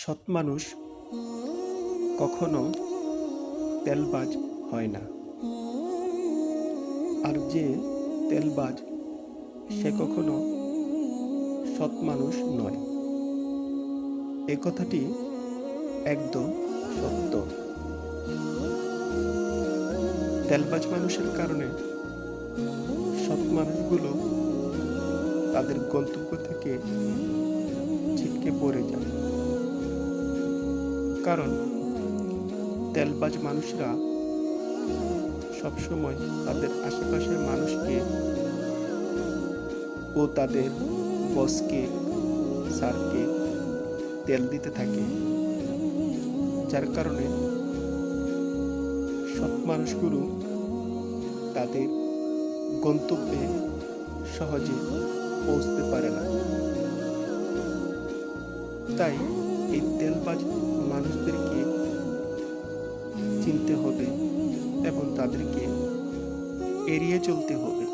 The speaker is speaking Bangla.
সৎ মানুষ কখনো তেলবাজ হয় না, আর যে তেলবাজ সে কখনো সৎ মানুষ নয়। এ কথাটি একদম সত্য। তেলবাজ মানুষের কারণে সৎ মানুষগুলো তাদের গন্তব্য থেকে ছিটকে পড়ে যায়। কারণ তেলবাজ মানুষরা সবসময় তাদের আশেপাশের মানুষকে ও তাদের বসকে, স্যারকে তেল দিতে থাকে, যার কারণে সৎ মানুষগুলো তাদের গন্তব্যে সহজে পৌঁছতে পারে না। তাই এই তেলবাজ মানুষদেরকে চিনতে হবে এবং তাদেরকে এড়িয়ে চলতে হবে।